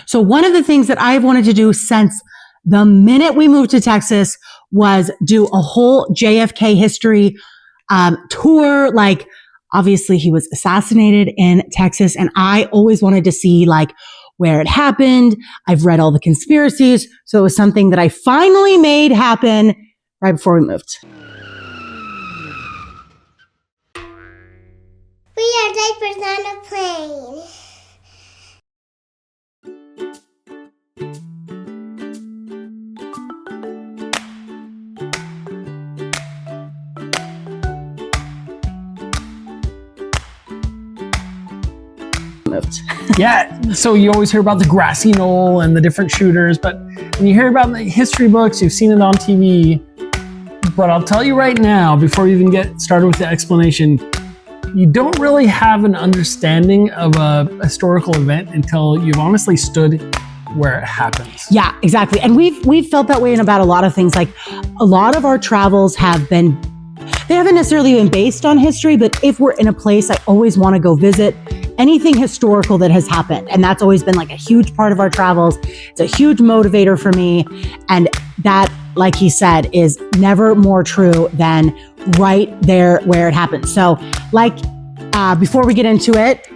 So one of the things that I've wanted to do since the minute we moved to Texas was do a whole JFK history tour. Like, obviously he was assassinated in Texas, and I always wanted to see like where it happened. I've read all the conspiracies. So it was something that I finally made happen right before we moved. We are diapers on a plane. Yeah, so you always hear about the grassy knoll and the different shooters, but when you hear about the history books, you've seen it on TV. But I'll tell you right now, before we even get started with the explanation, you don't really have an understanding of a historical event until you've honestly stood where it happens. Yeah, exactly. And we've felt that way in about a lot of things. Like, a lot of our travels have been, they haven't necessarily been based on history, but if we're in a place, I always want to go visit anything historical that has happened. And that's always been like a huge part of our travels. It's a huge motivator for me. And that, like he said, is never more true than right there where it happened. So like, before we get into it,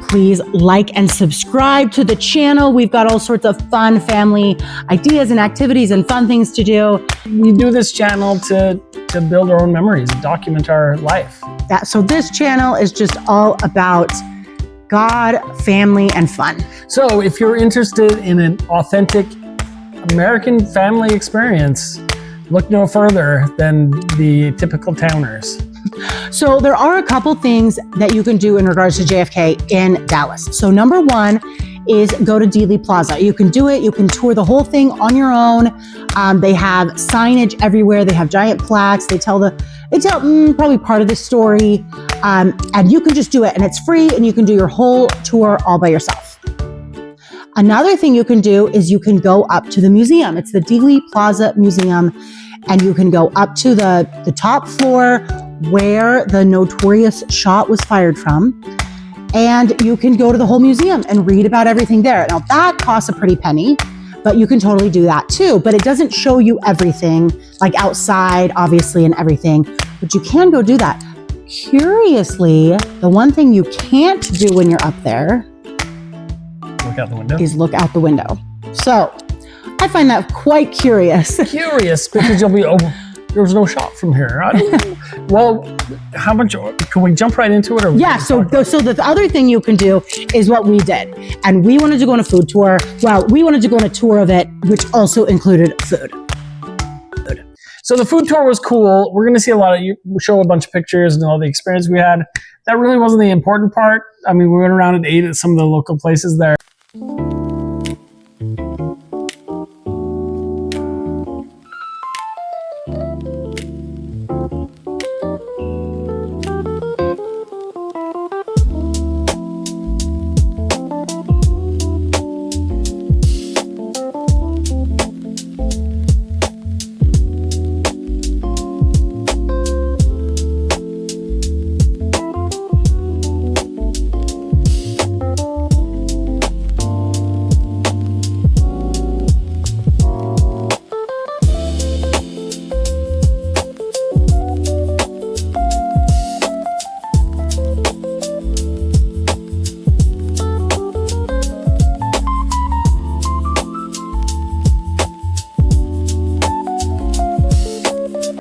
please like and subscribe to the channel. We've got all sorts of fun family ideas and activities and fun things to do. We do this channel to build our own memories and document our life. So this channel is just all about God, family, and fun. So if you're interested in an authentic American family experience, look no further than the typical towners. So there are a couple things that you can do in regards to JFK in Dallas. So number one is go to Dealey Plaza. You can do it. You can tour the whole thing on your own. They have signage everywhere. They have giant plaques. They tell probably part of the story. And you can just do it, and it's free, and you can do your whole tour all by yourself. Another thing you can do is you can go up to the museum. It's the Dealey Plaza Museum, and you can go up to the top floor where the notorious shot was fired from. And you can go to the whole museum and read about everything there. Now that costs a pretty penny, but you can totally do that too. But it doesn't show you everything, like outside, obviously, and everything, but you can go do that. Curiously, the one thing you can't do when you're up there Look out the window. is look out the window. So I find that quite curious. Curious, because you'll be, there's no shot from here. I don't know. Well, how much, can we jump right into it? Or Yeah, so the other thing you can do is what we did. And we wanted to go on a food tour. Well, we wanted to go on a tour of it, which also included food. So the food tour was cool. We're going to see you show a bunch of pictures and all the experience we had. That really wasn't the important part. I mean, we went around and ate at some of the local places there.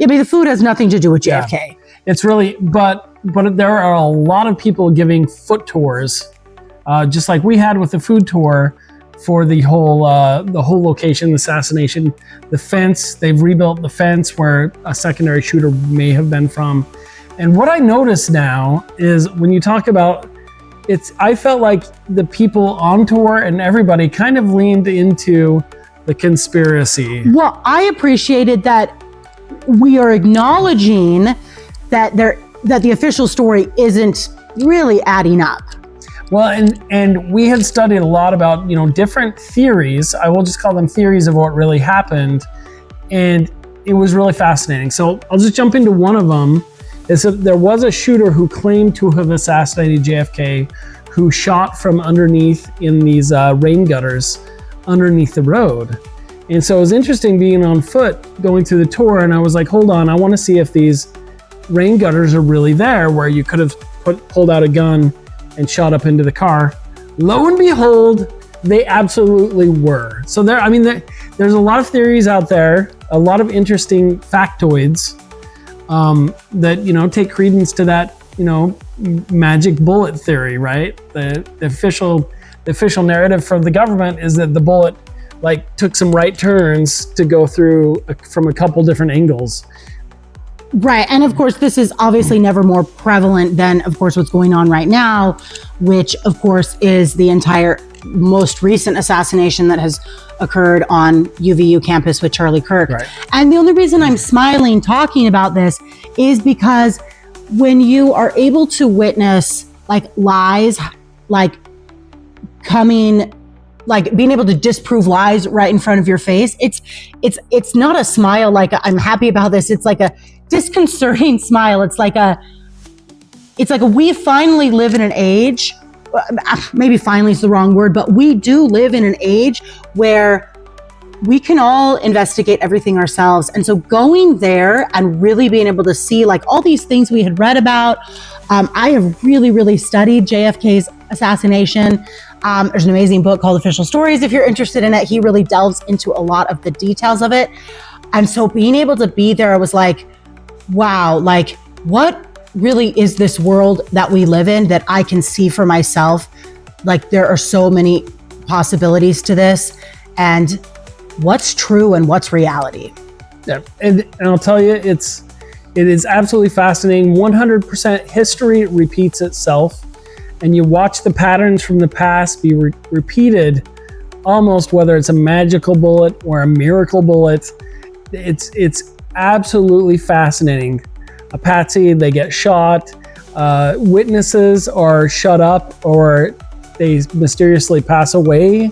Yeah, but the food has nothing to do with JFK. Yeah. It's really, but there are a lot of people giving foot tours, just like we had with the food tour for the whole location, the assassination, the fence. They've rebuilt the fence where a secondary shooter may have been from. And what I notice now is when you talk about I felt like the people on tour and everybody kind of leaned into the conspiracy. Well, I appreciated that we are acknowledging that the official story isn't really adding up. Well, and we had studied a lot about, different theories. I will just call them theories of what really happened. And it was really fascinating. So I'll just jump into one of them. Is that there was a shooter who claimed to have assassinated JFK who shot from underneath in these rain gutters underneath the road. And so it was interesting being on foot going through the tour, and I was like, hold on, I want to see if these rain gutters are really there where you could have pulled out a gun and shot up into the car. Lo and behold, they absolutely were. So there's a lot of theories out there, a lot of interesting factoids that take credence to that magic bullet theory, right? The official narrative from the government is that the bullet took some right turns to go through from a couple different angles. Right. And of course, this is obviously never more prevalent than, of course, what's going on right now, which, of course, is the entire most recent assassination that has occurred on UVU campus with Charlie Kirk. Right. And the only reason I'm smiling talking about this is because when you are able to witness lies, being able to disprove lies right in front of your face, it's not a smile like I'm happy about this. It's like a disconcerting smile. It's like we finally live in an age, maybe finally is the wrong word, but we do live in an age where we can all investigate everything ourselves. And so going there and really being able to see all these things we had read about, I have really, really studied JFK's assassination. There's an amazing book called Official Stories. If you're interested in it, he really delves into a lot of the details of it. And so being able to be there, I was like, wow, what really is this world that we live in that I can see for myself? There are so many possibilities to this, and what's true and what's reality. Yeah, and I'll tell you, it is absolutely fascinating. 100% history repeats itself, and you watch the patterns from the past be repeated, almost whether it's a magical bullet or a miracle bullet. It's absolutely fascinating. A patsy, they get shot, witnesses are shut up, or they mysteriously pass away.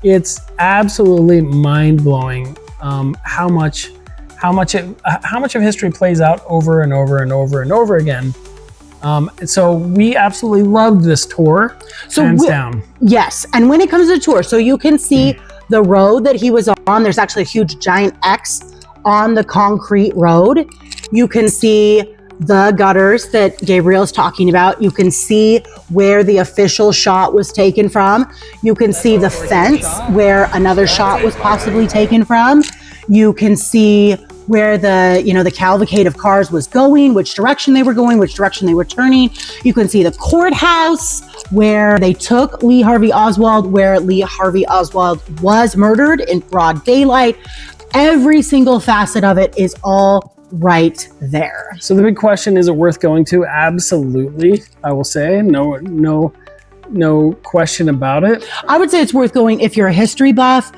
It's absolutely mind-blowing how much of history plays out over and over and over and over again. So we absolutely loved this tour, hands down. Yes, and when it comes to the tour, so you can see the road that he was on. There's actually a huge giant X on the concrete road. You can see the gutters that Gabriel's talking about. You can see where the official shot was taken from. You can see the fence where another shot was possibly taken from. You can see where the cavalcade of cars was going, which direction they were going, which direction they were turning. You can see the courthouse where they took Lee Harvey Oswald, where Lee Harvey Oswald was murdered in broad daylight. Every single facet of it is all right there. So the big question, is it worth going to? Absolutely, I will say. No question about it. I would say it's worth going if you're a history buff,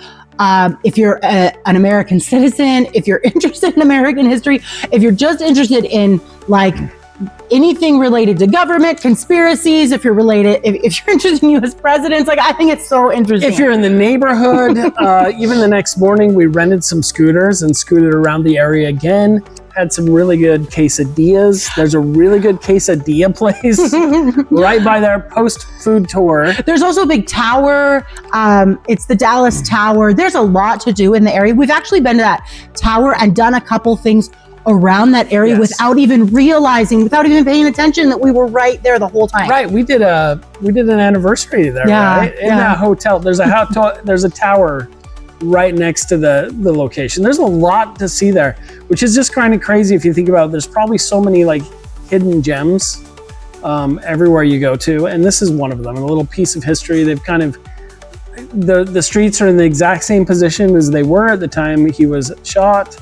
if you're an American citizen, if you're interested in American history, if you're just interested in anything related to government, conspiracies, if you're interested in U.S. presidents, I think it's so interesting. If you're in the neighborhood, even the next morning, we rented some scooters and scooted around the area again. Had some really good quesadillas. There's a really good quesadilla place right by there, post-food tour. There's also a big tower. It's the Dallas Tower. There's a lot to do in the area. We've actually been to that tower and done a couple things around that area without even realizing, without even paying attention that we were right there the whole time. Right, we did an anniversary there, right? In that hotel. There's a tower right next to the location. There's a lot to see there, which is just kind of crazy if you think about it. There's probably so many hidden gems everywhere you go to, and this is one of them. A little piece of history. They've kind of the streets are in the exact same position as they were at the time he was shot.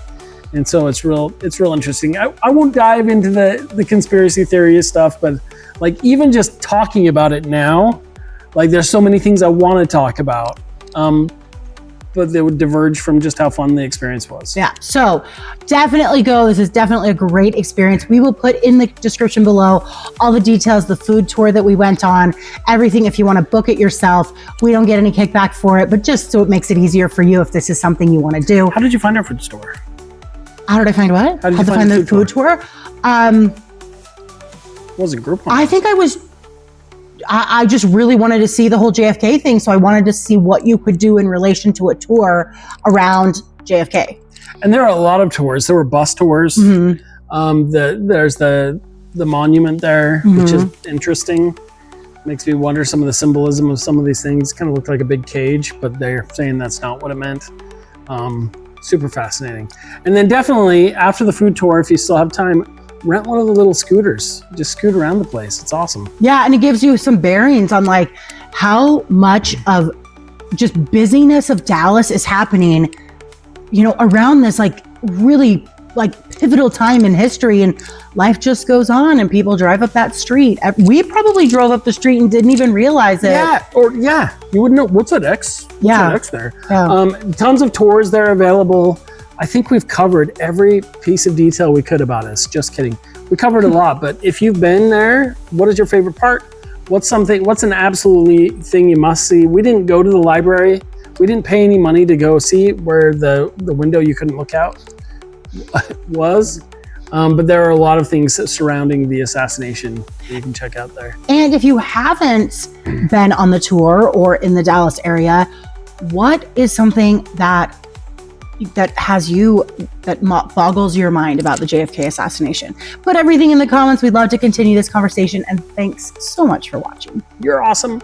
And so it's real interesting. I won't dive into the conspiracy theory stuff, but even just talking about it now, there's so many things I want to talk about, but they would diverge from just how fun the experience was. Yeah, so definitely go. This is definitely a great experience. We will put in the description below all the details, the food tour that we went on, everything if you want to book it yourself. We don't get any kickback for it, but just so it makes it easier for you if this is something you want to do. How did you find our food store? How did I find what? How did you find the food tour? What was it, Groupon? I think I was I just really wanted to see the whole JFK thing. So I wanted to see what you could do in relation to a tour around JFK. And there are a lot of tours. There were bus tours. Mm-hmm. There's the monument there, which is interesting. Makes me wonder some of the symbolism of some of these things. Kind of look like a big cage, but they're saying that's not what it meant. Super fascinating. And then definitely after the food tour, if you still have time, rent one of the little scooters. Just scoot around the place. It's awesome. Yeah, and it gives you some bearings on like how much of just busyness of Dallas is happening, you know, around this like really like pivotal time in history, and life just goes on and people drive up that street. We probably drove up the street and didn't even realize it. You wouldn't know what's that X. What's that X there? Yeah. Tons of tours there available. I think we've covered every piece of detail we could about this. Just kidding. We covered a lot, but if you've been there, what is your favorite part? What's an absolutely thing you must see? We didn't go to the library. We didn't pay any money to go see where the window you couldn't look out was. But there are a lot of things surrounding the assassination that you can check out there. And if you haven't been on the tour or in the Dallas area, what is something that boggles your mind about the JFK assassination? Put everything in the comments. We'd love to continue this conversation, and thanks so much for watching. You're awesome.